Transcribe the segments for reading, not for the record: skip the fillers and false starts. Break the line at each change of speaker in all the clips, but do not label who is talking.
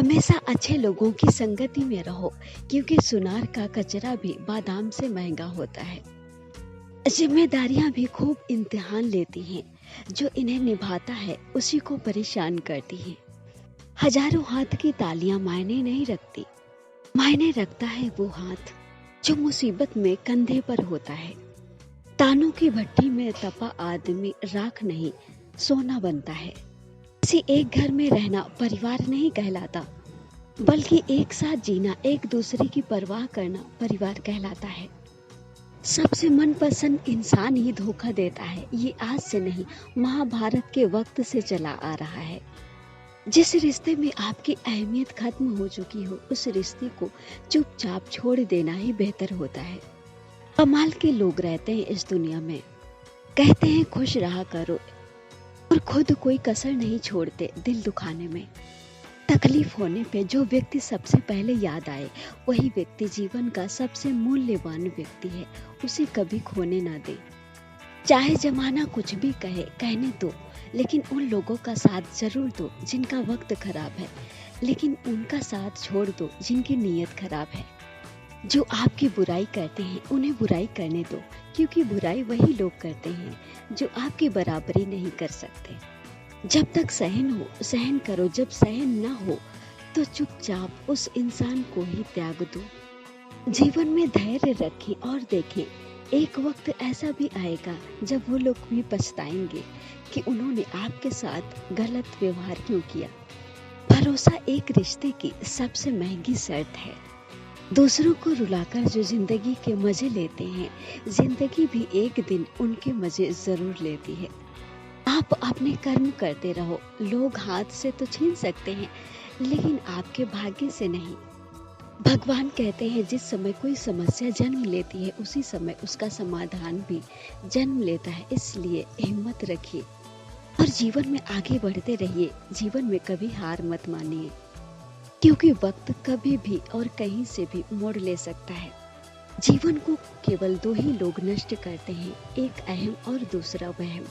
हमेशा अच्छे लोगों की संगति में रहो, क्योंकि सुनार का कचरा भी बादाम से महंगा होता है। जिम्मेदारियां भी खूब इम्तिहान लेती हैं, जो इन्हें निभाता है उसी को परेशान करती हैं। हजारों हाथ की तालियां मायने नहीं रखती, मायने रखता है वो हाथ जो मुसीबत में कंधे पर होता है। तानों की भट्टी में तपा आदमी राख नहीं, सोना बनता है। किसी एक घर में रहना परिवार नहीं कहलाता, बल्कि एक साथ जीना, एक दूसरे की परवाह करना परिवार कहलाता है। सबसे मनपसंद इंसान ही धोखा देता है, ये आज से नहीं, महाभारत के वक्त से चला आ रहा है। जिस रिश्ते में आपकी अहमियत खत्म हो चुकी हो, उस रिश्ते को चुपचाप छोड़ देना ही बेहतर होता है। कमाल के लोग रहते हैं इस दुनिया में, कहते हैं खुश रहा करो, और खुद कोई कसर नहीं छोड़ते दिल दुखाने में। तकलीफ होने पे जो व्यक्ति सबसे पहले याद आए, वही व्यक्ति जीवन का सबसे मूल्यवान व्यक्ति है। उसे कभी खोने ना दे। चाहे जमाना कुछ भी कहे, कहने दो, लेकिन उन लोगों का साथ जरूर दो जिनका वक्त खराब है, लेकिन उनका साथ छोड़ दो जिनकी नीयत खराब है। जो आपकी बुराई करते हैं उन्हें बुराई करने दो, क्योंकि बुराई वही लोग करते हैं जो आपकी बराबरी नहीं कर सकते। जब तक सहन हो सहन करो, जब सहन ना हो तो चुपचाप उस इंसान को ही त्याग दो। जीवन में धैर्य रखें और देखें, एक वक्त ऐसा भी आएगा जब वो लोग भी पछताएंगे कि उन्होंने आपके साथ गलत व्यवहार क्यों किया। भरोसा एक रिश्ते की सबसे महंगी शर्त है। दूसरों को रुलाकर जो जिंदगी के मजे लेते हैं, जिंदगी भी एक दिन उनके मजे जरूर लेती है। आप अपने कर्म करते रहो। लोग हाथ से तो छीन सकते हैं, लेकिन आपके भाग्य से नहीं। भगवान कहते हैं जिस समय कोई समस्या जन्म लेती है, उसी समय उसका समाधान भी जन्म लेता है। इसलिए हिम्मत रखिए और जीवन में आगे बढ़ते रहिए। जीवन में कभी हार मत मानिए, क्योंकि वक्त कभी भी और कहीं से भी मोड़ ले सकता है। जीवन को केवल दो ही लोग नष्ट करते हैं, एक अहम और दूसरा वहम।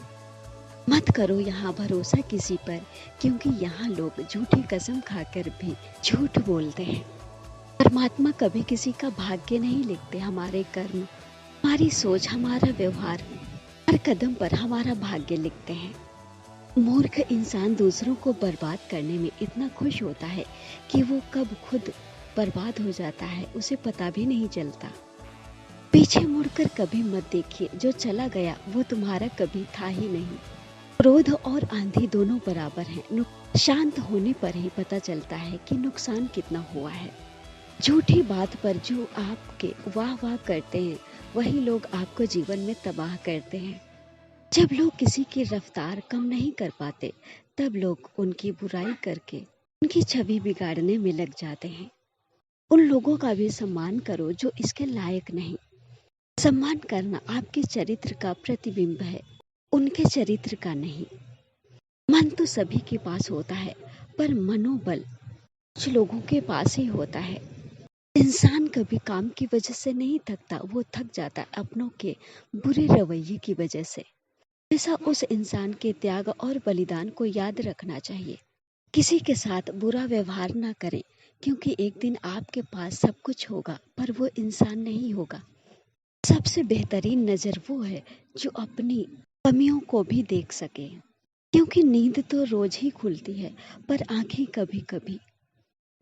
मत करो यहाँ भरोसा किसी पर, क्योंकि यहाँ लोग झूठी कसम खाकर भी झूठ बोलते हैं। परमात्मा कभी किसी का भाग्य नहीं लिखते। हमारे कर्म, हमारी सोच, हमारा व्यवहार, हर कदम पर हमारा भाग्य लिखते हैं। मूर्ख इंसान दूसरों को बर्बाद करने में इतना खुश होता है कि वो कब खुद बर्बाद हो जाता है उसे पता भी नहीं चलता। पीछे मुड़कर कभी मत देखिए, जो चला गया वो तुम्हारा कभी था ही नहीं। क्रोध और आंधी दोनों बराबर हैं। शांत होने पर ही पता चलता है कि नुकसान कितना हुआ है। झूठी बात पर जो आपके वाह वाह करते हैं, वही लोग आपको जीवन में तबाह करते हैं। जब लोग किसी की रफ्तार कम नहीं कर पाते, तब लोग उनकी बुराई करके उनकी छवि बिगाड़ने में लग जाते हैं। उन लोगों का भी सम्मान करो जो इसके लायक नहीं। सम्मान करना आपके चरित्र का प्रतिबिंब है, उनके चरित्र का नहीं। मन तो सभी के पास होता है, पर मनोबल कुछ लोगों के पास ही होता है। इंसान कभी काम की वजह से नहीं थकता, वो थक जाता अपनों के बुरे रवैये की वजह से। हमेशा उस इंसान के त्याग और बलिदान को याद रखना चाहिए। किसी के साथ बुरा व्यवहार ना करें, क्योंकि एक दिन आपके पास सब कुछ होगा, पर वो इंसान नहीं होगा। सबसे बेहतरीन नजर वो है जो अपनी कमियों को भी देख सके, क्योंकि नींद तो रोज ही खुलती है, पर आंखें कभी कभी।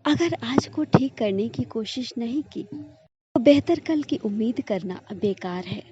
अगर आज को ठीक करने की कोशिश नहीं की, तो बेहतर कल की उम्मीद करना बेकार है।